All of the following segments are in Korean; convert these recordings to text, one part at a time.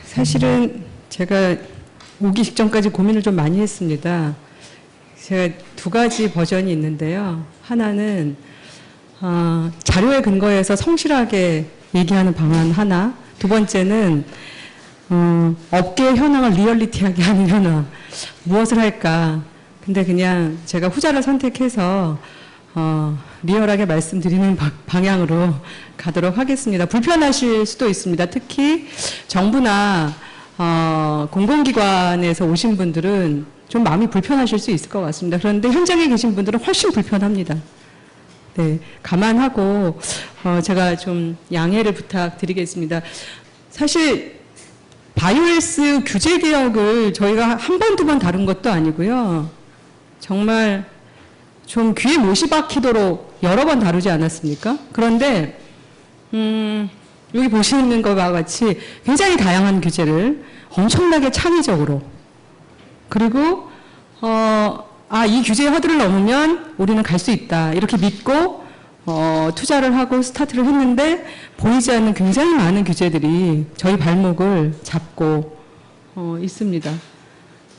사실은 제가 오기 직전까지 고민을 좀 많이 했습니다. 제가 두 가지 버전이 있는데요. 하나는 자료에 근거해서 성실하게 얘기하는 방안 하나, 두 번째는 업계의 현황을 리얼리티하게 하는 현황. 무엇을 할까? 근데 그냥 제가 후자를 선택해서 리얼하게 말씀드리는 방향으로 가도록 하겠습니다. 불편하실 수도 있습니다. 특히 정부나 공공기관에서 오신 분들은 좀 마음이 불편하실 수 있을 것 같습니다. 그런데 현장에 계신 분들은 훨씬 불편합니다. 네, 감안하고 제가 좀 양해를 부탁드리겠습니다. 사실 바이오헬스 규제 개혁을 저희가 한 번, 두 번 다룬 것도 아니고요. 정말 좀 귀에 못이 박히도록 여러 번 다루지 않았습니까? 그런데 여기 보시는 것과 같이 굉장히 다양한 규제를 엄청나게 창의적으로, 그리고 이 규제의 허들을 넘으면 우리는 갈 수 있다 이렇게 믿고 투자를 하고 스타트를 했는데 보이지 않는 굉장히 많은 규제들이 저희 발목을 잡고 있습니다.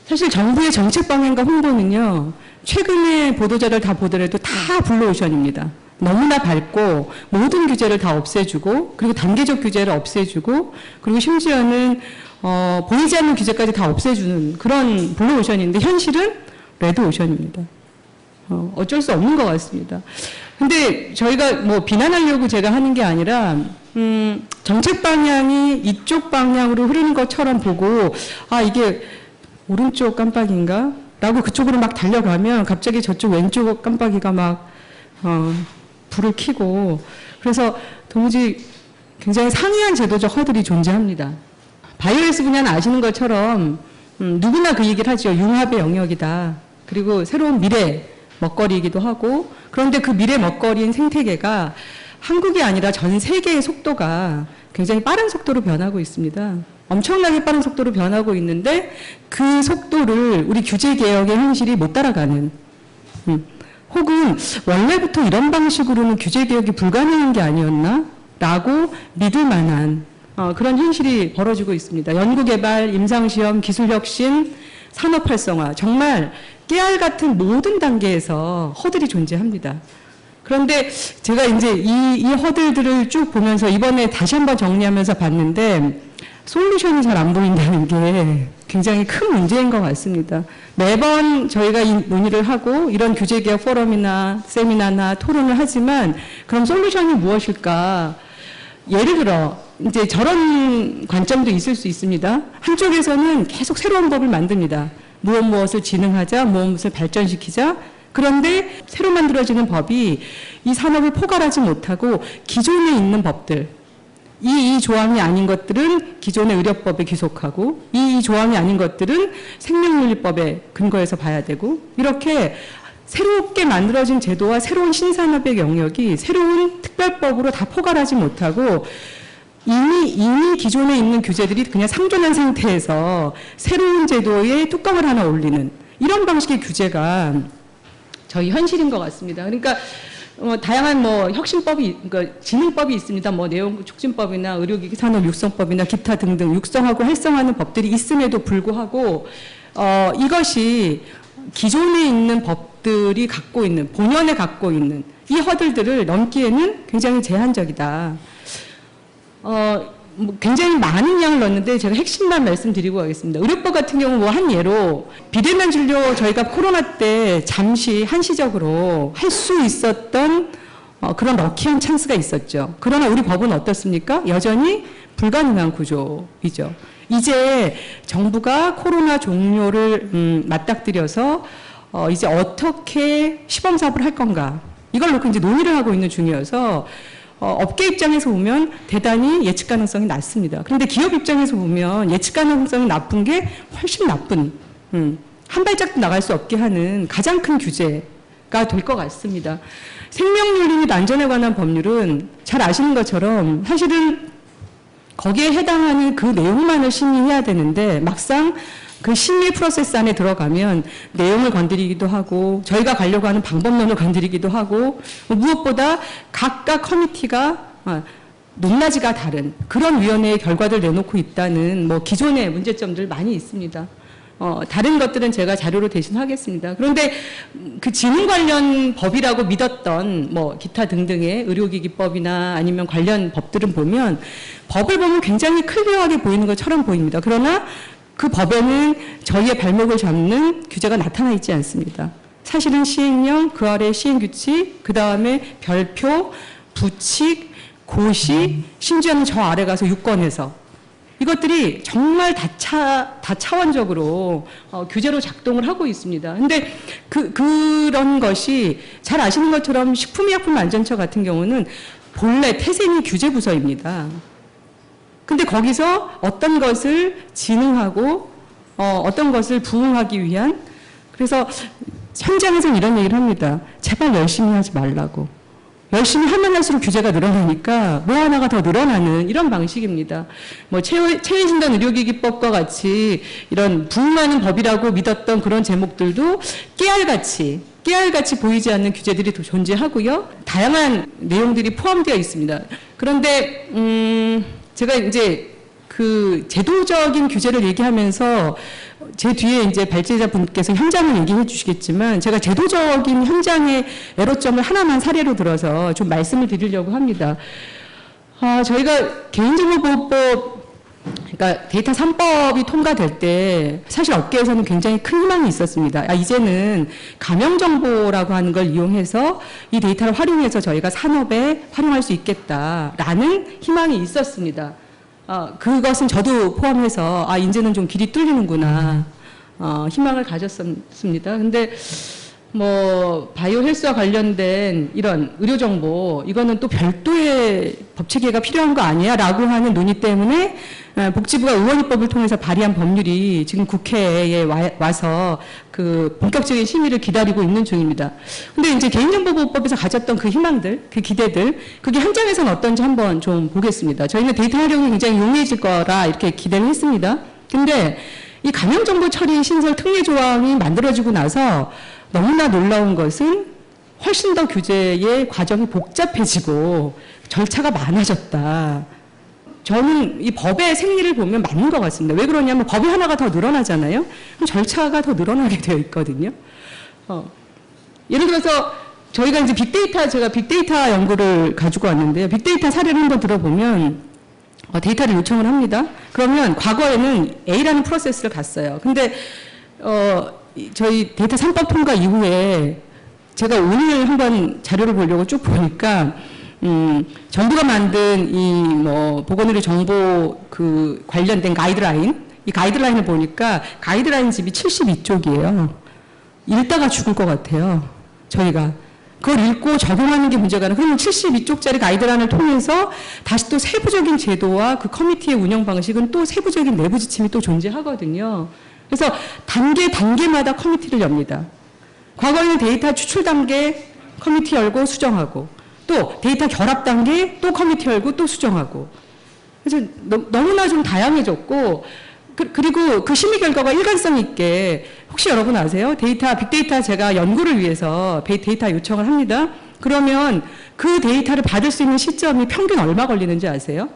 사실 정부의 정책 방향과 홍보는요, 최근에 보도자를 다 보더라도 다 블루오션입니다. 너무나 밝고 모든 규제를 다 없애주고, 그리고 단계적 규제를 없애주고, 그리고 심지어는 보이지 않는 규제까지 다 없애주는 그런 블루오션인데 현실은 레드오션입니다. 어쩔 수 없는 것 같습니다. 근데 저희가 뭐 비난하려고 제가 하는 게 아니라 정책 방향이 이쪽 방향으로 흐르는 것처럼 보고 이게 오른쪽 깜빡인가? 라고 그쪽으로 막 달려가면 갑자기 저쪽 왼쪽 깜빡이가 막 불을 켜고, 그래서 도무지 굉장히 상이한 제도적 허들이 존재합니다. 바이오헬스 분야는 아시는 것처럼 누구나 그 얘기를 하죠. 융합의 영역이다. 그리고 새로운 미래 먹거리이기도 하고, 그런데 그 미래 먹거리인 생태계가 한국이 아니라 전 세계의 속도가 굉장히 빠른 속도로 변하고 있습니다. 엄청나게 빠른 속도로 변하고 있는데 그 속도를 우리 규제 개혁의 현실이 못 따라가는, 혹은 원래부터 이런 방식으로는 규제 개혁이 불가능한 게 아니었나? 라고 믿을 만한 그런 현실이 벌어지고 있습니다. 연구개발, 임상시험, 기술혁신, 산업활성화, 정말 깨알 같은 모든 단계에서 허들이 존재합니다. 그런데 제가 이제 이 허들들을 쭉 보면서 이번에 다시 한번 정리하면서 봤는데 솔루션이 잘 안 보인다는 게 굉장히 큰 문제인 것 같습니다. 매번 저희가 이 논의를 하고 이런 규제개혁 포럼이나 세미나나 토론을 하지만 그럼 솔루션이 무엇일까? 예를 들어 이제 저런 관점도 있을 수 있습니다. 한쪽에서는 계속 새로운 법을 만듭니다. 무엇을 진흥하자, 무엇을 발전시키자. 그런데 새로 만들어지는 법이 이 산업을 포괄하지 못하고 기존에 있는 법들, 이 조항이 아닌 것들은 기존의 의료법에 귀속하고 이 조항이 아닌 것들은 생명윤리법에 근거해서 봐야 되고, 이렇게 새롭게 만들어진 제도와 새로운 신산업의 영역이 새로운 특별법으로 다 포괄하지 못하고 이미 기존에 있는 규제들이 그냥 상존한 상태에서 새로운 제도에 뚜껑을 하나 올리는 이런 방식의 규제가 저희 현실인 것 같습니다. 그러니까 다양한 혁신법이, 그러니까 진흥법이 있습니다. 내용촉진법이나 의료기기 산업 육성법이나 기타 등등 육성하고 활성화하는 법들이 있음에도 불구하고 이것이 기존에 있는 법들이 갖고 있는, 본연에 갖고 있는 이 허들들을 넘기에는 굉장히 제한적이다. 굉장히 많은 양을 넣었는데 제가 핵심만 말씀드리고 가겠습니다. 의료법 같은 경우 한 예로 비대면 진료 저희가 코로나 때 잠시 한시적으로 할 수 있었던 그런 럭키한 찬스가 있었죠. 그러나 우리 법은 어떻습니까? 여전히 불가능한 구조이죠. 이제 정부가 코로나 종료를 맞닥뜨려서 이제 어떻게 시범사업을 할 건가, 이걸 놓고 이제 논의를 하고 있는 중이어서 업계 입장에서 보면 대단히 예측 가능성이 낮습니다. 그런데 기업 입장에서 보면 예측 가능성이 나쁜 게 훨씬 나쁜, 한 발짝도 나갈 수 없게 하는 가장 큰 규제가 될 것 같습니다. 생명윤리 및 안전에 관한 법률은 잘 아시는 것처럼 사실은 거기에 해당하는 그 내용만을 심의해야 되는데 막상 그 심의 프로세스 안에 들어가면 내용을 건드리기도 하고 저희가 가려고 하는 방법론을 건드리기도 하고 무엇보다 각각 커미티가 높낮이가 다른 그런 위원회의 결과들 내놓고 있다는 뭐 기존의 문제점들 많이 있습니다. 다른 것들은 제가 자료로 대신하겠습니다. 그런데 그 지능 관련 법이라고 믿었던 뭐 기타 등등의 의료기기법이나 아니면 관련 법들은 보면 법을 보면 굉장히 클리어하게 보이는 것처럼 보입니다. 그러나 그 법에는 저희의 발목을 잡는 규제가 나타나 있지 않습니다. 사실은 시행령, 그 아래 시행규칙, 그 다음에 별표, 부칙, 고시, 심지어는 저 아래 가서 유권해서 이것들이 정말 다차원적으로 규제로 작동을 하고 있습니다. 근데 그런 것이 잘 아시는 것처럼 식품의약품안전처 같은 경우는 본래 태생이 규제부서입니다. 근데 거기서 어떤 것을 진흥하고 어떤 것을 부응하기 위한 그래서 현장에서는 이런 얘기를 합니다. 제발 열심히 하지 말라고. 열심히 하면 할수록 규제가 늘어나니까 뭐 하나가 더 늘어나는 이런 방식입니다. 뭐 체외진단 의료기기법과 같이 이런 부응하는 법이라고 믿었던 그런 제목들도 깨알같이 보이지 않는 규제들이 존재하고요. 다양한 내용들이 포함되어 있습니다. 그런데 제가 이제 그 제도적인 규제를 얘기하면서 제 뒤에 이제 발제자분께서 현장을 얘기해 주시겠지만 제가 제도적인 현장의 애로점을 하나만 사례로 들어서 좀 말씀을 드리려고 합니다. 저희가 개인정보보호법 그러니까 데이터 3법이 통과될 때 사실 업계에서는 굉장히 큰 희망이 있었습니다. 이제는 가명정보라고 하는 걸 이용해서 이 데이터를 활용해서 저희가 산업에 활용할 수 있겠다라는 희망이 있었습니다. 그것은 저도 포함해서 이제는 좀 길이 뚫리는구나 희망을 가졌습니다. 근데 뭐 바이오 헬스와 관련된 이런 의료 정보 이거는 또 별도의 법 체계가 필요한 거 아니야? 라고 하는 논의 때문에 복지부가 의원입법을 통해서 발의한 법률이 지금 국회에 와서 그 본격적인 심의를 기다리고 있는 중입니다. 근데 이제 개인정보보호법에서 가졌던 그 희망들, 그 기대들, 그게 현장에서는 어떤지 한번 좀 보겠습니다. 저희는 데이터 활용이 굉장히 용이해질 거라 이렇게 기대를 했습니다. 근데 이 가명정보 처리 신설 특례 조항이 만들어지고 나서 너무나 놀라운 것은 훨씬 더 규제의 과정이 복잡해지고 절차가 많아졌다. 저는 이 법의 생리를 보면 맞는 것 같습니다. 왜 그러냐면 법이 하나가 더 늘어나잖아요. 그럼 절차가 더 늘어나게 되어 있거든요. 예를 들어서 저희가 이제 제가 빅데이터 연구를 가지고 왔는데요. 빅데이터 사례를 한번 들어보면 데이터를 요청을 합니다. 그러면 과거에는 A라는 프로세스를 갔어요. 근데 저희 데이터 3법 통과 이후에 제가 오늘 한번 자료를 보려고 쭉 보니까 정부가 만든 이 뭐 보건의료 정보 그 관련된 가이드라인 이 가이드라인을 보니까 가이드라인 집이 72쪽이에요. 읽다가 죽을 것 같아요. 저희가 그걸 읽고 적용하는 게 문제가 아니라 그러면 72쪽짜리 가이드라인을 통해서 다시 또 세부적인 제도와 그 커미티의 운영 방식은 또 세부적인 내부 지침이 또 존재하거든요. 그래서 단계마다 커미티를 엽니다. 과거에는 데이터 추출 단계 커미티 열고 수정하고 또 데이터 결합 단계 또 커미티 열고 또 수정하고 그래서 너무나 좀 다양해졌고 그리고 그 심의 결과가 일관성 있게 혹시 여러분 아세요? 빅데이터 제가 연구를 위해서 데이터 요청을 합니다. 그러면 그 데이터를 받을 수 있는 시점이 평균 얼마 걸리는지 아세요?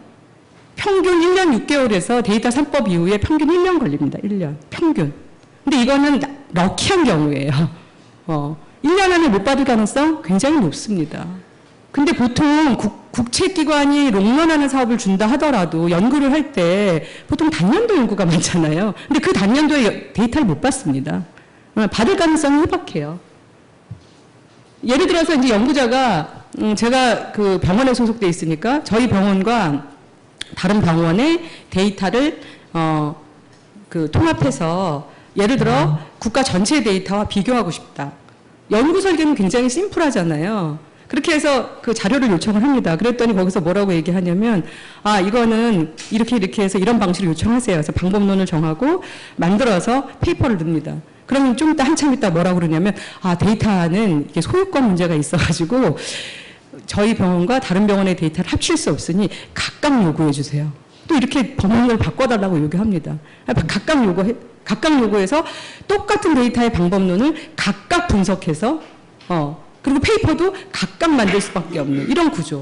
평균 1년 6개월에서 데이터 3법 이후에 평균 1년 걸립니다. 1년. 평균. 근데 이거는 럭키한 경우예요. 1년 안에 못 받을 가능성 굉장히 높습니다. 근데 보통 국책기관이 롱런하는 사업을 준다 하더라도 연구를 할 때 보통 단년도 연구가 많잖아요. 근데 그 단년도에 데이터를 못 받습니다. 받을 가능성이 희박해요. 예를 들어서 이제 연구자가 제가 그 병원에 소속돼 있으니까 저희 병원과 다른 병원의 데이터를 그 통합해서 예를 들어 국가 전체 데이터와 비교하고 싶다. 연구 설계는 굉장히 심플하잖아요. 그렇게 해서 그 자료를 요청을 합니다. 그랬더니 거기서 뭐라고 얘기하냐면 이거는 이렇게 해서 이런 방식으로 요청하세요. 그래서 방법론을 정하고 만들어서 페이퍼를 넣습니다. 그러면 좀 이따 한참 있다 뭐라고 그러냐면 데이터는 이게 소유권 문제가 있어가지고 저희 병원과 다른 병원의 데이터를 합칠 수 없으니 각각 요구해 주세요. 또 이렇게 법령을 바꿔달라고 요구합니다. 각각 요구해서 똑같은 데이터의 방법론을 각각 분석해서 그리고 페이퍼도 각각 만들 수밖에 없는 이런 구조.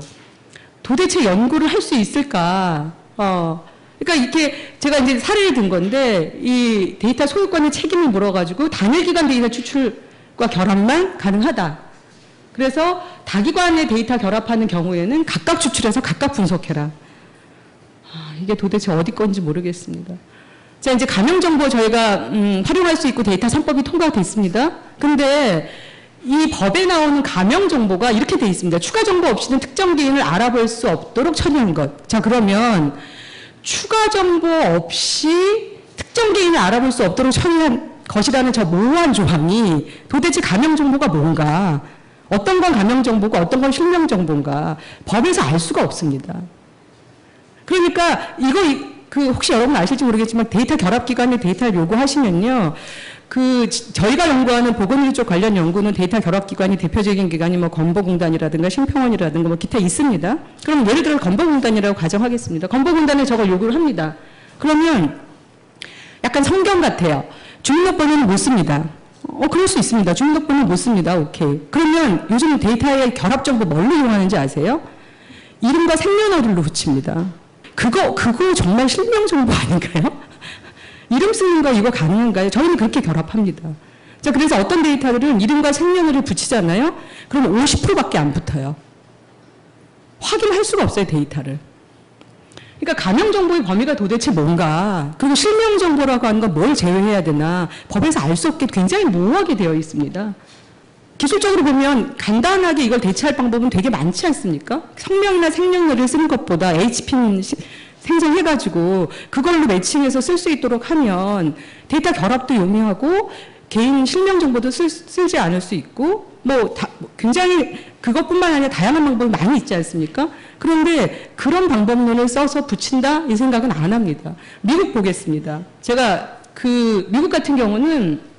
도대체 연구를 할 수 있을까? 그러니까 이렇게 제가 이제 사례를 든 건데 이 데이터 소유권의 책임을 물어가지고 단일기관 데이터 추출과 결합만 가능하다. 그래서 다기관의 데이터 결합하는 경우에는 각각 추출해서 각각 분석해라. 이게 도대체 어디 건지 모르겠습니다. 자, 이제 가명정보 저희가 활용할 수 있고 데이터 3법이 통과됐습니다. 근데 이 법에 나오는 가명정보가 이렇게 돼 있습니다. 추가 정보 없이는 특정 개인을 알아볼 수 없도록 처리한 것. 자, 그러면 추가 정보 없이 특정 개인을 알아볼 수 없도록 처리한 것이라는 저 모호한 조항이 도대체 가명정보가 뭔가, 어떤 건 가명정보고 어떤 건 실명정보인가 법에서 알 수가 없습니다. 그러니까 이거 혹시 여러분 아실지 모르겠지만 데이터 결합기관에 데이터를 요구하시면요. 저희가 연구하는 보건의료 쪽 관련 연구는 데이터 결합기관이 대표적인 기관이 뭐 건보공단이라든가 심평원이라든가 뭐 기타 있습니다. 그럼 예를 들어 건보공단이라고 가정하겠습니다. 건보공단에 저걸 요구를 합니다. 그러면 약간 성경 같아요. 주민등록번호는 못 씁니다. 그럴 수 있습니다. 주민등록번호는 못 씁니다. 오케이. 그러면 요즘 데이터의 결합정보 뭘로 이용하는지 아세요? 이름과 생년월일로 붙입니다. 그거 정말 실명정보 아닌가요? 이름 쓰는 거 이거 가능한가요? 저희는 그렇게 결합합니다. 자, 그래서 어떤 데이터들은 이름과 생년월일 붙이잖아요? 그럼 50%밖에 안 붙어요. 확인할 수가 없어요, 데이터를. 그러니까 가명정보의 범위가 도대체 뭔가, 그리고 실명정보라고 하는 건 뭘 제외해야 되나, 법에서 알 수 없게 굉장히 모호하게 되어 있습니다. 기술적으로 보면 간단하게 이걸 대체할 방법은 되게 많지 않습니까? 성명이나 생년월일 쓰는 것보다 HP는 생성해가지고 그걸로 매칭해서 쓸 수 있도록 하면 데이터 결합도 용이하고 개인 실명 정보도 쓰지 않을 수 있고 굉장히 그것뿐만 아니라 다양한 방법이 많이 있지 않습니까? 그런데 그런 방법론을 써서 붙인다? 이 생각은 안 합니다. 미국 보겠습니다. 제가 미국 같은 경우는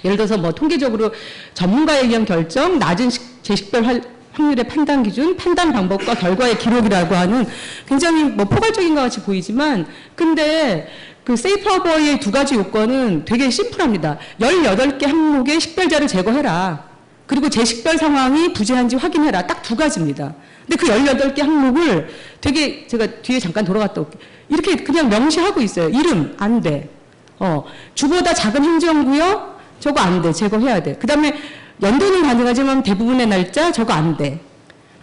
예를 들어서 뭐 통계적으로 전문가에 의한 결정, 낮은 재식별 확률의 판단 기준, 판단 방법과 결과의 기록이라고 하는 굉장히 뭐 포괄적인 것 같이 보이지만, 근데 세이프하버의 두 가지 요건은 되게 심플합니다. 18개 항목의 식별자를 제거해라. 그리고 재식별 상황이 부재한지 확인해라. 딱 두 가지입니다. 근데 그 18개 항목을 되게 제가 뒤에 잠깐 돌아갔다 올게요. 이렇게 그냥 명시하고 있어요. 이름, 안 돼. 주보다 작은 행정구역, 저거 안 돼. 제거해야 돼. 그 다음에 연도는 가능하지만 대부분의 날짜 저거 안 돼.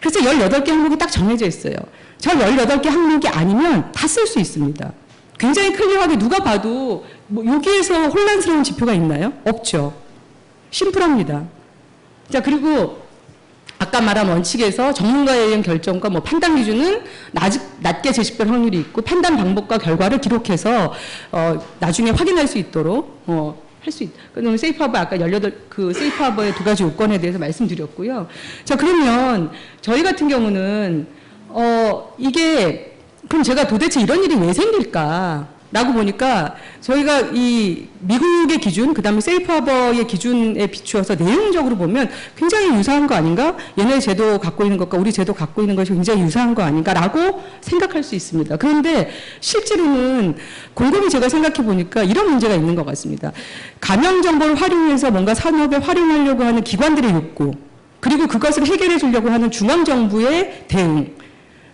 그래서 18개 항목이 딱 정해져 있어요. 저 18개 항목이 아니면 다 쓸 수 있습니다. 굉장히 클리어하게 누가 봐도 여기에서 혼란스러운 지표가 있나요? 없죠. 심플합니다. 자, 그리고 아까 말한 원칙에서 전문가에 의한 결정과 판단 기준은 낮게 재식별 확률이 있고 판단 방법과 결과를 기록해서 나중에 확인할 수 있도록 할 수 있다. 그러면 세이프하버 아까 18 세이프하버의 두 가지 요건에 대해서 말씀드렸고요. 자, 그러면 저희 같은 경우는 이게 그럼 제가 도대체 이런 일이 왜 생길까? 라고 보니까 저희가 이 미국의 기준, 그 다음에 세이프하버의 기준에 비추어서 내용적으로 보면 굉장히 유사한 거 아닌가? 얘네 제도 갖고 있는 것과 우리 제도 갖고 있는 것이 굉장히 유사한 거 아닌가라고 생각할 수 있습니다. 그런데 실제로는 곰곰이 제가 생각해 보니까 이런 문제가 있는 것 같습니다. 가명 정보를 활용해서 뭔가 산업에 활용하려고 하는 기관들의 욕구, 그리고 그것을 해결해 주려고 하는 중앙정부의 대응,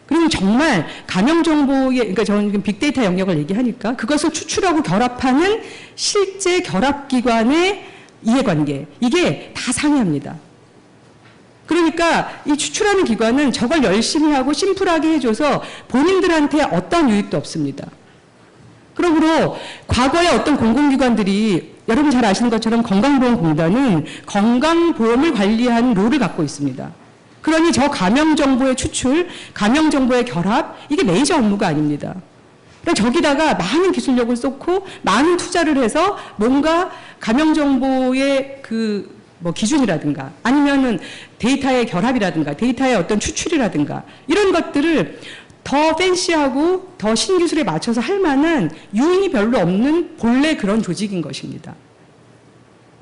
그리고 정말 가명정보의, 그러니까 저는 지금 빅데이터 영역을 얘기하니까 그것을 추출하고 결합하는 실제 결합기관의 이해관계, 이게 다 상이합니다. 그러니까 이 추출하는 기관은 저걸 열심히 하고 심플하게 해줘서 본인들한테 어떤 유익도 없습니다. 그러므로 과거에 어떤 공공기관들이 여러분 잘 아시는 것처럼 건강보험공단은 건강보험을 관리하는 롤을 갖고 있습니다. 그러니 저 가명정보의 추출, 가명정보의 결합, 이게 메이저 업무가 아닙니다. 그러니까 저기다가 많은 기술력을 쏟고 많은 투자를 해서 뭔가 가명정보의 기준이라든가 아니면은 데이터의 결합이라든가 데이터의 어떤 추출이라든가 이런 것들을 더 팬시하고 더 신기술에 맞춰서 할 만한 유인이 별로 없는 본래 그런 조직인 것입니다.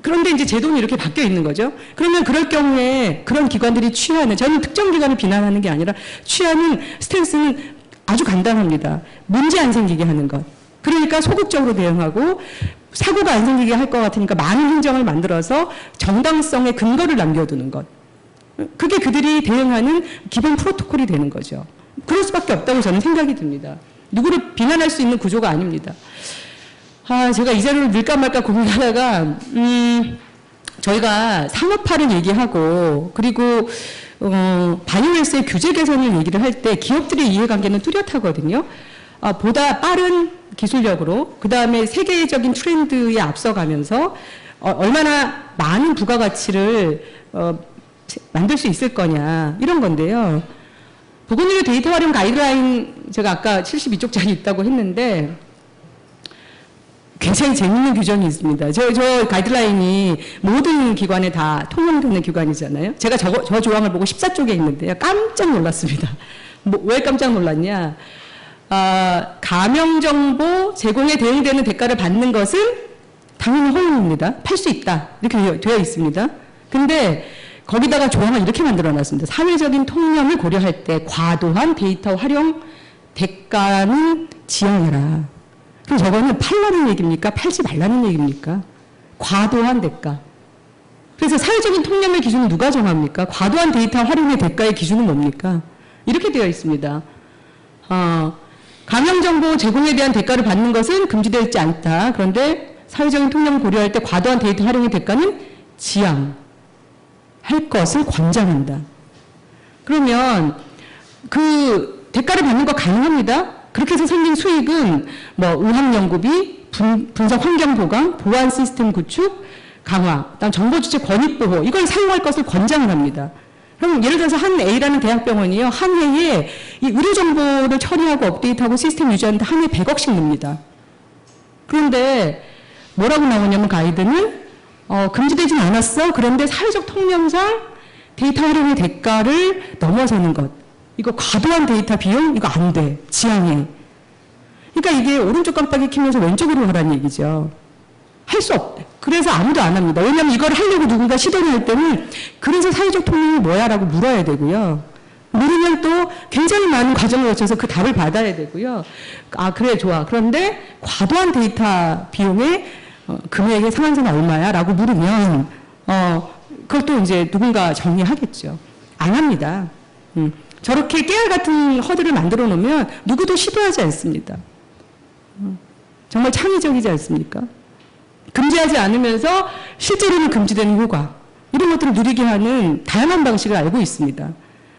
그런데 이제 제도는 이렇게 바뀌어 있는 거죠. 그러면 그럴 경우에 그런 기관들이 취하는, 저는 특정 기관을 비난하는 게 아니라 취하는 스탠스는 아주 간단합니다. 문제 안 생기게 하는 것. 그러니까 소극적으로 대응하고 사고가 안 생기게 할 것 같으니까 많은 행정을 만들어서 정당성의 근거를 남겨두는 것. 그게 그들이 대응하는 기본 프로토콜이 되는 거죠. 그럴 수밖에 없다고 저는 생각이 듭니다. 누구를 비난할 수 있는 구조가 아닙니다. 제가 이 자료를 넣을까 말까 고민하다가 저희가 산업화를 얘기하고 그리고 바이오매스의 규제 개선을 얘기를 할 때 기업들의 이해관계는 뚜렷하거든요. 보다 빠른 기술력으로 그 다음에 세계적인 트렌드에 앞서가면서 얼마나 많은 부가가치를 만들 수 있을 거냐 이런 건데요. 보건의료 데이터 활용 가이드라인 제가 아까 72쪽짜리 있다고 했는데 굉장히 재밌는 규정이 있습니다. 저 가이드라인이 모든 기관에 다 통용되는 기관이잖아요. 제가 저 조항을 보고 14쪽에 있는데요. 깜짝 놀랐습니다. 왜 깜짝 놀랐냐. 가명정보 제공에 대응되는 대가를 받는 것은 당연히 허용입니다. 팔 수 있다. 이렇게 되어 있습니다. 근데 거기다가 조항을 이렇게 만들어놨습니다. 사회적인 통념을 고려할 때 과도한 데이터 활용 대가는 지양해라. 그럼 저거는 팔라는 얘기입니까? 팔지 말라는 얘기입니까? 과도한 대가. 그래서 사회적인 통념의 기준은 누가 정합니까? 과도한 데이터 활용의 대가의 기준은 뭡니까? 이렇게 되어 있습니다. 가명정보 제공에 대한 대가를 받는 것은 금지되지 않다. 그런데 사회적인 통념을 고려할 때 과도한 데이터 활용의 대가는 지양할 것을 권장한다. 그러면 그 대가를 받는 거 가능합니다. 그렇게 해서 생긴 수익은 뭐 의학연구비, 분석 환경 보강, 보안 시스템 구축, 강화, 그다음 정보 주체 권익 보호 이걸 사용할 것을 권장을 합니다. 그럼 예를 들어서 한 A라는 대학병원이요. 한 해에 이 의료 정보를 처리하고 업데이트하고 시스템 유지하는데 한 해에 100억씩 납니다. 그런데 뭐라고 나오냐면 가이드는 금지되진 않았어. 그런데 사회적 통념상 데이터 활용의 대가를 넘어서는 것. 이거 과도한 데이터 비용? 이거 안 돼. 지양해. 그러니까 이게 오른쪽 깜빡이 켜면서 왼쪽으로 하라는 얘기죠. 할 수 없대. 그래서 아무도 안 합니다. 왜냐하면 이걸 하려고 누군가 시도를 할 때는 그래서 사회적 통념이 뭐야? 라고 물어야 되고요. 물으면 또 굉장히 많은 과정을 거쳐서 그 답을 받아야 되고요. 그래 좋아. 그런데 과도한 데이터 비용의 금액의 상한선은 얼마야? 라고 물으면 그걸 또 이제 누군가 정리하겠죠. 안 합니다. 저렇게 깨알 같은 허들을 만들어 놓으면 누구도 시도하지 않습니다. 정말 창의적이지 않습니까? 금지하지 않으면서 실제로는 금지되는 효과 이런 것들을 누리게 하는 다양한 방식을 알고 있습니다.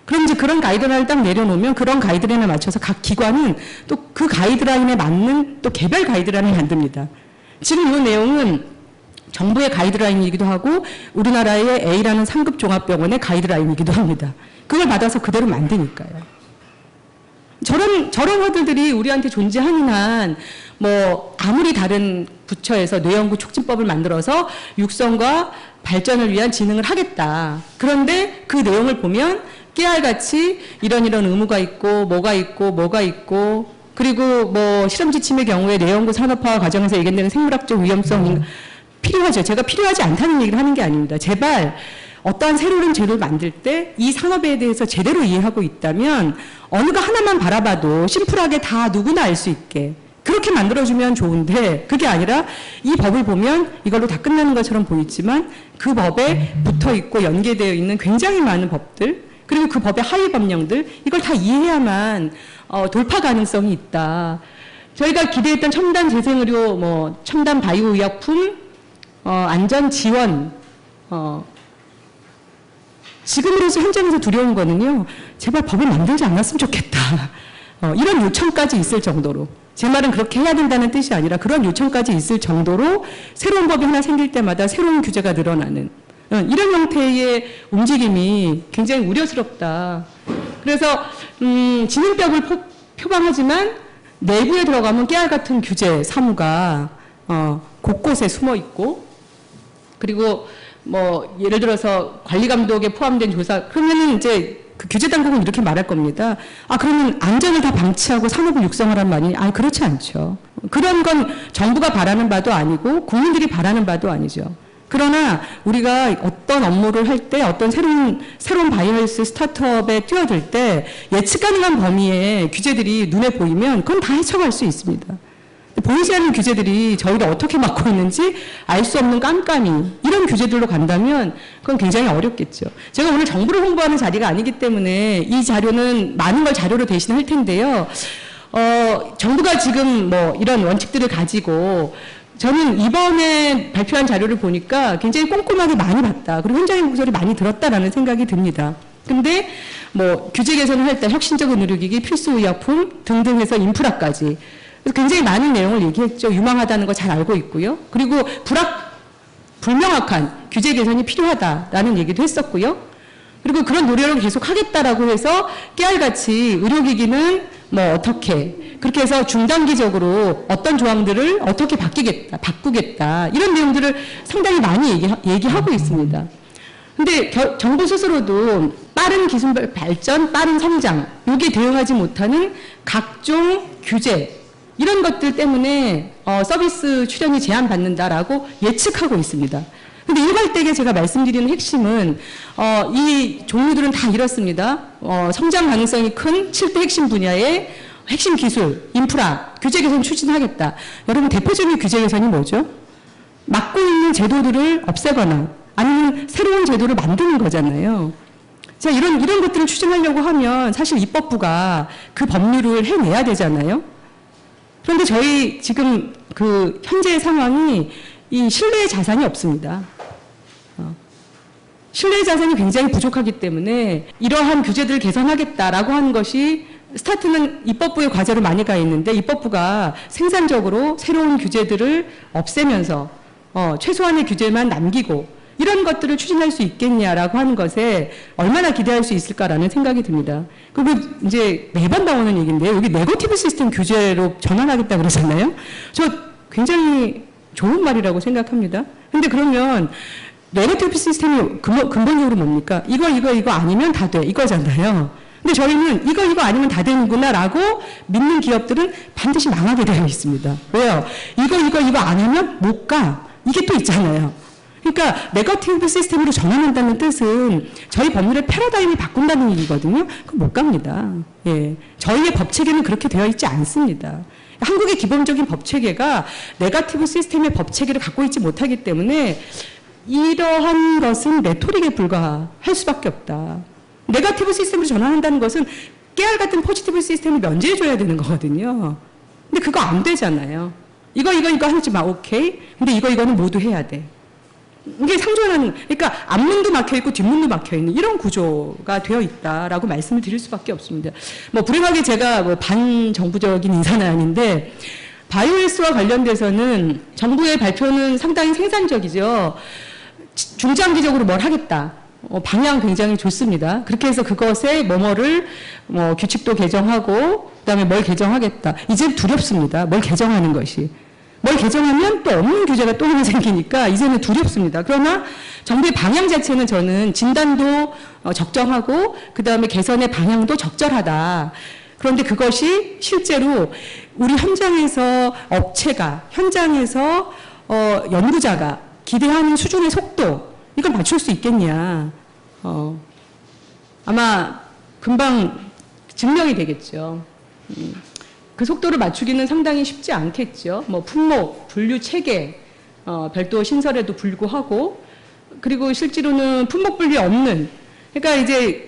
그럼 이제 그런 가이드라인을 딱 내려놓으면 그런 가이드라인에 맞춰서 각 기관은 또 그 가이드라인에 맞는 또 개별 가이드라인을 만듭니다. 지금 이 내용은 정부의 가이드라인이기도 하고 우리나라의 A라는 상급 종합병원의 가이드라인이기도 합니다. 그걸 받아서 그대로 만드니까요. 저런 허들들이 우리한테 존재하는 한 뭐 아무리 다른 부처에서 뇌연구 촉진법을 만들어서 육성과 발전을 위한 진흥을 하겠다. 그런데 그 내용을 보면 깨알같이 이런 의무가 있고 뭐가 있고 그리고 뭐 실험 지침의 경우에 뇌연구 산업화 과정에서 예견되는 생물학적 위험성 필요하죠. 제가 필요하지 않다는 얘기를 하는 게 아닙니다. 제발 어떠한 새로운 재료를 만들 때 이 산업에 대해서 제대로 이해하고 있다면 어느 거 하나만 바라봐도 심플하게 다 누구나 알 수 있게 그렇게 만들어주면 좋은데 그게 아니라 이 법을 보면 이걸로 다 끝나는 것처럼 보이지만 그 법에 붙어있고 연계되어 있는 굉장히 많은 법들 그리고 그 법의 하위 법령들 이걸 다 이해해야만 돌파 가능성이 있다. 저희가 기대했던 첨단 재생의료, 뭐 첨단 바이오 의약품, 안전 지원 지금으로서 현장에서 두려운 거는요. 제발 법을 만들지 않았으면 좋겠다. 이런 요청까지 있을 정도로 제 말은 그렇게 해야 된다는 뜻이 아니라 그런 요청까지 있을 정도로 새로운 법이 하나 생길 때마다 새로운 규제가 늘어나는 이런 형태의 움직임이 굉장히 우려스럽다. 그래서 진흥벽을 표방하지만 내부에 들어가면 깨알 같은 규제 사무가 곳곳에 숨어 있고 그리고 뭐 예를 들어서 관리 감독에 포함된 조사 그러면은 이제 그 규제 당국은 이렇게 말할 겁니다. 그러면 안전을 다 방치하고 산업을 육성하란 말이니? 그렇지 않죠. 그런 건 정부가 바라는 바도 아니고 국민들이 바라는 바도 아니죠. 그러나 우리가 어떤 업무를 할 때 어떤 새로운 바이오헬스 스타트업에 뛰어들 때 예측 가능한 범위의 규제들이 눈에 보이면 그건 다 헤쳐갈 수 있습니다. 보이지 않는 규제들이 저희를 어떻게 막고 있는지 알 수 없는 깜깜이, 이런 규제들로 간다면 그건 굉장히 어렵겠죠. 제가 오늘 정부를 홍보하는 자리가 아니기 때문에 이 자료는 많은 걸 자료로 대신할 텐데요. 정부가 지금 뭐 이런 원칙들을 가지고, 저는 이번에 발표한 자료를 보니까 굉장히 꼼꼼하게 많이 봤다. 그리고 현장의 목소리 많이 들었다라는 생각이 듭니다. 근데 뭐 규제 개선을 할 때 혁신적인 의료기기, 필수 의약품 등등 해서 인프라까지. 그래서 굉장히 많은 내용을 얘기했죠. 유망하다는 거 잘 알고 있고요. 그리고 불명확한 규제 개선이 필요하다라는 얘기도 했었고요. 그리고 그런 노력을 계속 하겠다라고 해서 깨알같이 의료기기는 뭐 어떻게, 그렇게 해서 중단기적으로 어떤 조항들을 어떻게 바꾸겠다. 이런 내용들을 상당히 많이 얘기하고 있습니다. 근데 정부 스스로도 빠른 기술 발전, 빠른 성장, 여기에 대응하지 못하는 각종 규제, 이런 것들 때문에 서비스 출연이 제한받는다라고 예측하고 있습니다. 근데 일괄되게 제가 말씀드리는 핵심은 이 종류들은 다 이렇습니다. 성장 가능성이 큰 7대 핵심 분야의 핵심 기술, 인프라, 규제 개선 추진하겠다. 여러분, 대표적인 규제 개선이 뭐죠? 막고 있는 제도들을 없애거나 아니면 새로운 제도를 만드는 거잖아요. 자, 이런 것들을 추진하려고 하면 사실 입법부가 그 법률을 해내야 되잖아요. 그런데 저희 지금 그 현재의 상황이 이 신뢰의 자산이 없습니다. 신뢰의 자산이 굉장히 부족하기 때문에 이러한 규제들을 개선하겠다라고 하는 것이 스타트는 입법부의 과제로 많이 가 있는데, 입법부가 생산적으로 새로운 규제들을 없애면서 최소한의 규제만 남기고 이런 것들을 추진할 수 있겠냐라고 하는 것에 얼마나 기대할 수 있을까라는 생각이 듭니다. 그리고 이제 매번 나오는 얘기인데요. 여기 네거티브 시스템 규제로 전환하겠다 그러잖아요. 저 굉장히 좋은 말이라고 생각합니다. 근데 그러면 네거티브 시스템이 근본적으로 뭡니까? 이거 아니면 다 돼. 이거잖아요. 근데 저희는 이거 아니면 다 되는구나라고 믿는 기업들은 반드시 망하게 되어 있습니다. 왜요? 이거 안 하면 못 가. 이게 또 있잖아요. 그러니까 네거티브 시스템으로 전환한다는 뜻은 저희 법률의 패러다임이 바꾼다는 얘기거든요. 그럼 못 갑니다. 예, 저희의 법체계는 그렇게 되어 있지 않습니다. 한국의 기본적인 법체계가 네거티브 시스템의 법체계를 갖고 있지 못하기 때문에 이러한 것은 레토릭에 불과할 수밖에 없다. 네거티브 시스템으로 전환한다는 것은 깨알 같은 포지티브 시스템을 면제해줘야 되는 거거든요. 근데 그거 안 되잖아요. 이거 하지 마, 오케이. 근데 이거는 모두 해야 돼. 이게 상존하는, 그러니까 앞문도 막혀있고 뒷문도 막혀있는 이런 구조가 되어 있다라고 말씀을 드릴 수밖에 없습니다. 뭐 불행하게 제가 뭐 반정부적인 인사는 아닌데, 바이오헬스와 관련돼서는 정부의 발표는 상당히 생산적이죠. 중장기적으로 뭘 하겠다. 방향 굉장히 좋습니다. 그렇게 해서 그것에 뭐뭐를 규칙도 개정하고 그다음에 뭘 개정하겠다. 이제 두렵습니다. 뭘 개정하는 것이. 뭘 개정하면 또 없는 규제가 또 하나 생기니까 이제는 두렵습니다. 그러나 정부의 방향 자체는 저는 진단도 적정하고 그다음에 개선의 방향도 적절하다. 그런데 그것이 실제로 우리 현장에서 업체가, 현장에서 연구자가 기대하는 수준의 속도, 이걸 맞출 수 있겠냐. 아마 금방 증명이 되겠죠. 그 속도를 맞추기는 상당히 쉽지 않겠죠. 뭐 품목, 분류 체계, 별도 신설에도 불구하고, 그리고 실제로는 품목 분류 없는, 그러니까 이제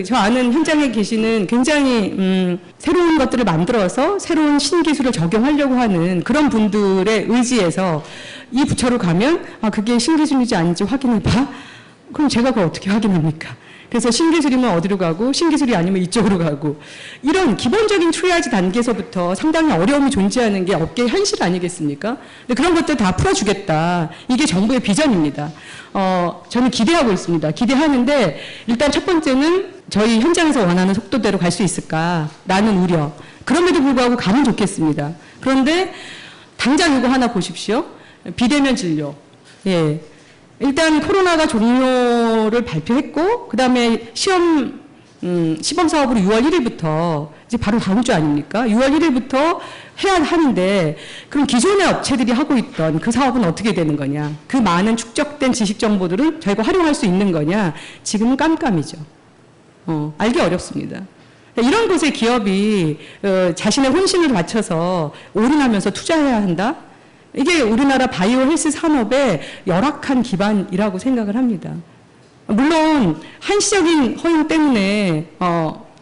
저 아는 현장에 계시는 굉장히 새로운 것들을 만들어서 새로운 신기술을 적용하려고 하는 그런 분들의 의지에서 이 부처로 가면 그게 신기술인지 아닌지 확인해봐. 그럼 제가 그걸 어떻게 확인합니까? 그래서 신기술이면 어디로 가고 신기술이 아니면 이쪽으로 가고, 이런 기본적인 트리아지 단계에서부터 상당히 어려움이 존재하는 게 업계의 현실 아니겠습니까? 근데 그런 것들 다 풀어주겠다. 이게 정부의 비전입니다. 저는 기대하고 있습니다. 기대하는데 일단 첫 번째는 저희 현장에서 원하는 속도대로 갈 수 있을까라는 우려. 그럼에도 불구하고 가면 좋겠습니다. 그런데 당장 이거 하나 보십시오. 비대면 진료. 예. 일단 코로나가 종료를 발표했고, 그 다음에 시범 사업으로 6월 1일부터, 이제 바로 다음 주 아닙니까? 6월 1일부터 해야 하는데, 그럼 기존의 업체들이 하고 있던 그 사업은 어떻게 되는 거냐? 그 많은 축적된 지식 정보들은 저희가 활용할 수 있는 거냐? 지금은 깜깜이죠. 알기 어렵습니다. 이런 곳에 기업이 자신의 혼신을 바쳐서 올인하면서 투자해야 한다? 이게 우리나라 바이오 헬스 산업의 열악한 기반이라고 생각을 합니다. 물론 한시적인 허용 때문에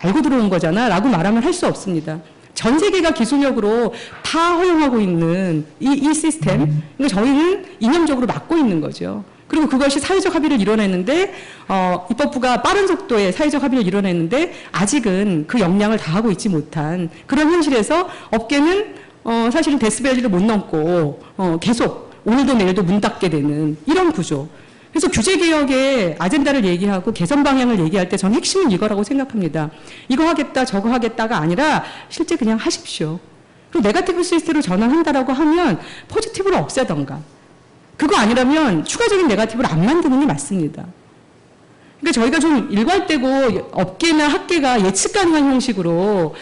알고 들어온 거잖아 라고 말하면 할 수 없습니다. 전 세계가 기술력으로 다 허용하고 있는 이 시스템, 그러니까 저희는 이념적으로 막고 있는 거죠. 그리고 그것이 사회적 합의를 이뤄냈는데 입법부가 빠른 속도의 사회적 합의를 이뤄냈는데 아직은 그 역량을 다하고 있지 못한 그런 현실에서 업계는 사실은 데시벨을 못 넘고 계속 오늘도 내일도 문 닫게 되는 이런 구조. 그래서 규제개혁의 아젠다를 얘기하고 개선 방향을 얘기할 때 전 핵심은 이거라고 생각합니다. 이거 하겠다 저거 하겠다가 아니라 실제 그냥 하십시오. 그리고 네거티브 시스템으로 전환한다라고 하면 포지티브를 없애던가. 그거 아니라면 추가적인 네거티브를 안 만드는 게 맞습니다. 그러니까 저희가 좀 일괄되고 업계나 학계가 예측 가능한 형식으로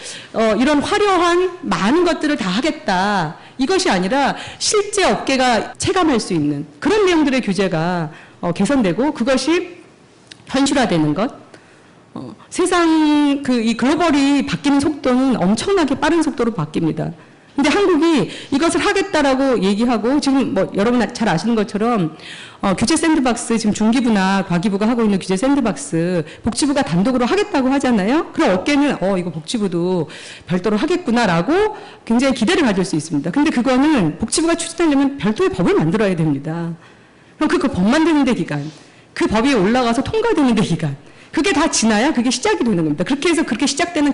이런 화려한 많은 것들을 다 하겠다. 이것이 아니라 실제 업계가 체감할 수 있는 그런 내용들의 규제가 개선되고 그것이 현실화되는 것. 세상 이 글로벌이 바뀌는 속도는 엄청나게 빠른 속도로 바뀝니다. 근데 한국이 이것을 하겠다라고 얘기하고 지금 뭐 여러분 잘 아시는 것처럼 규제 샌드박스 지금 중기부나 과기부가 하고 있는 규제 샌드박스 복지부가 단독으로 하겠다고 하잖아요. 그럼 업계는 이거 복지부도 별도로 하겠구나라고 굉장히 기대를 가질 수 있습니다. 근데 그거는 복지부가 추진하려면 별도의 법을 만들어야 됩니다. 그럼 그 법 만드는 데 기간, 그 법이 올라가서 통과되는 데 기간, 그게 다 지나야 그게 시작이 되는 겁니다. 그렇게 해서 그렇게 시작되는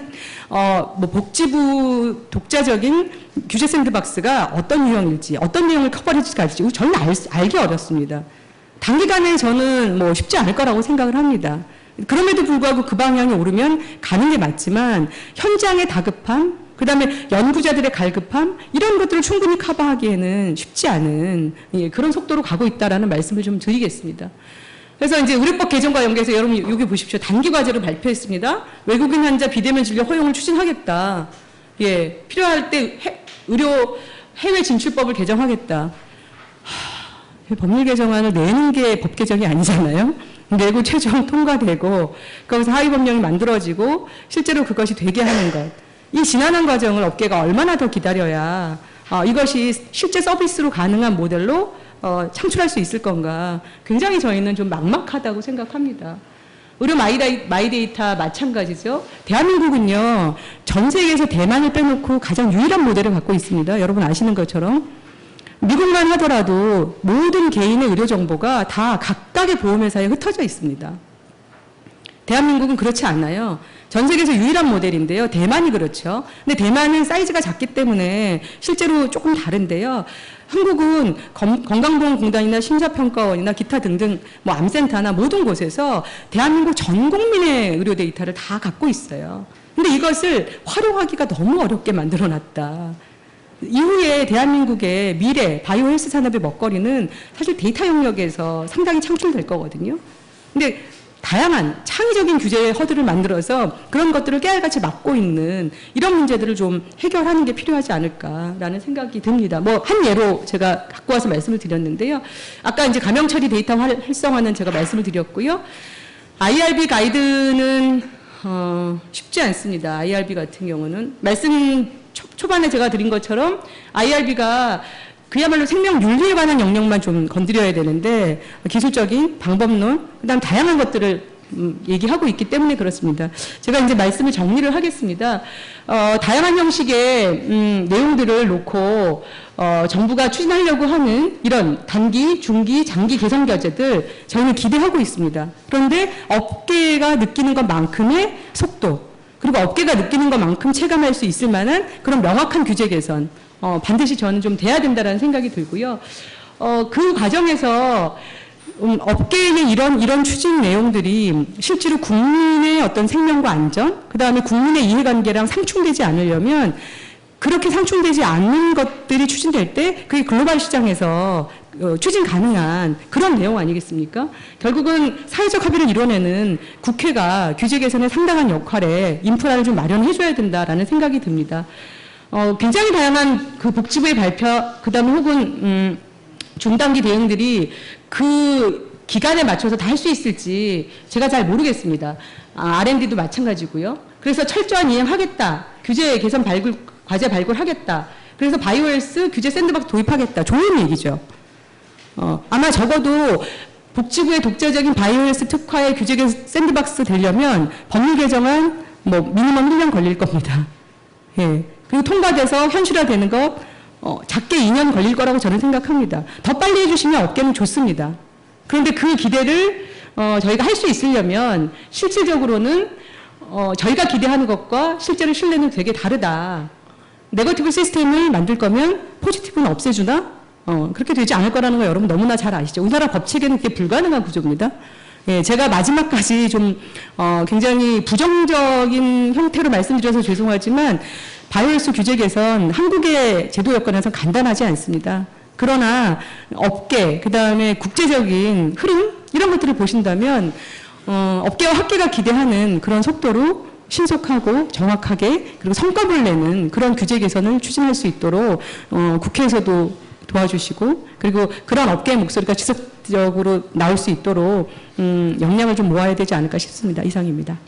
복지부 독자적인 규제 샌드박스가 어떤 유형일지, 어떤 내용을 커버리지 갈지 저는 알기 어렵습니다. 단기간에 저는 쉽지 않을 거라고 생각을 합니다. 그럼에도 불구하고 그 방향에 오르면 가는 게 맞지만 현장의 다급함, 그 다음에 연구자들의 갈급함 이런 것들을 충분히 커버하기에는 쉽지 않은 그런 속도로 가고 있다라는 말씀을 좀 드리겠습니다. 그래서 이제 의료법 개정과 연계해서 여러분 여기 보십시오. 단기 과제를 발표했습니다. 외국인 환자 비대면 진료 허용을 추진하겠다. 예, 필요할 때 의료 해외 진출법을 개정하겠다. 법률 개정안을 내는 게 법 개정이 아니잖아요. 내고 최종 통과되고 거기서 하위 법령이 만들어지고 실제로 그것이 되게 하는 것. 이 지난한 과정을 업계가 얼마나 더 기다려야 이것이 실제 서비스로 가능한 모델로 창출할 수 있을 건가. 굉장히 저희는 좀 막막하다고 생각합니다. 의료 마이데이터 마찬가지죠. 대한민국은요. 전 세계에서 대만을 빼놓고 가장 유일한 모델을 갖고 있습니다. 여러분 아시는 것처럼. 미국만 하더라도 모든 개인의 의료 정보가 다 각각의 보험회사에 흩어져 있습니다. 대한민국은 그렇지 않아요. 전 세계에서 유일한 모델인데요. 대만이 그렇죠. 근데 대만은 사이즈가 작기 때문에 실제로 조금 다른데요. 한국은 건강보험공단이나 심사평가원이나 기타 등등 암센터나 모든 곳에서 대한민국 전 국민의 의료 데이터를 다 갖고 있어요. 근데 이것을 활용하기가 너무 어렵게 만들어놨다. 이후에 대한민국의 미래 바이오 헬스 산업의 먹거리는 사실 데이터 영역에서 상당히 창출될 거거든요. 근데 다양한 창의적인 규제의 허들을 만들어서 그런 것들을 깨알같이 막고 있는 이런 문제들을 좀 해결하는 게 필요하지 않을까라는 생각이 듭니다. 한 예로 제가 갖고 와서 말씀을 드렸는데요. 아까 이제 감염 처리 데이터 활성화는 제가 말씀을 드렸고요. IRB 가이드는 쉽지 않습니다. IRB 같은 경우는 말씀 초반에 제가 드린 것처럼 IRB가 그야말로 생명 윤리에 관한 영역만 좀 건드려야 되는데 기술적인 방법론, 그다음 다양한 것들을 얘기하고 있기 때문에 그렇습니다. 제가 이제 말씀을 정리를 하겠습니다. 다양한 형식의 내용들을 놓고 정부가 추진하려고 하는 이런 단기, 중기, 장기 개선 과제들 저희는 기대하고 있습니다. 그런데 업계가 느끼는 것만큼의 속도, 그리고 업계가 느끼는 것만큼 체감할 수 있을 만한 그런 명확한 규제 개선 반드시 저는 좀 돼야 된다는 생각이 들고요. 그 과정에서 업계의 이런 추진 내용들이 실제로 국민의 어떤 생명과 안전, 그 다음에 국민의 이해관계랑 상충되지 않으려면 그렇게 상충되지 않는 것들이 추진될 때 그게 글로벌 시장에서 추진 가능한 그런 내용 아니겠습니까? 결국은 사회적 합의를 이뤄내는 국회가 규제 개선에 상당한 역할에 인프라를 좀 마련해줘야 된다라는 생각이 듭니다. 굉장히 다양한 그 복지부의 발표, 그 다음에 혹은 중단기 대응들이 그 기간에 맞춰서 다 할 수 있을지 제가 잘 모르겠습니다. R&D도 마찬가지고요. 그래서 철저한 이행하겠다. 규제 개선 과제 발굴하겠다. 그래서 바이오헬스 규제 샌드박스 도입하겠다. 좋은 얘기죠. 아마 적어도 복지부의 독자적인 바이오헬스 특화의 규제 샌드박스 되려면 법률 개정안 미니멈 1년 걸릴 겁니다. 예. 그리고 통과돼서 현실화되는 거 작게 2년 걸릴 거라고 저는 생각합니다. 더 빨리 해주시면 업계는 좋습니다. 그런데 그 기대를 저희가 할 수 있으려면 실질적으로는 저희가 기대하는 것과 실제로 신뢰는 되게 다르다. 네거티브 시스템을 만들 거면 포지티브는 없애주나? 그렇게 되지 않을 거라는 거 여러분 너무나 잘 아시죠. 우리나라 법칙에는 그게 불가능한 구조입니다. 예, 제가 마지막까지 좀 굉장히 부정적인 형태로 말씀드려서 죄송하지만 바이오헬스 규제 개선 한국의 제도 여건에서 간단하지 않습니다. 그러나 업계, 그 다음에 국제적인 흐름 이런 것들을 보신다면 업계와 학계가 기대하는 그런 속도로 신속하고 정확하게 그리고 성과를 내는 그런 규제 개선을 추진할 수 있도록 국회에서도 도와주시고 그리고 그런 업계의 목소리가 지속적으로 나올 수 있도록 역량을 좀 모아야 되지 않을까 싶습니다. 이상입니다.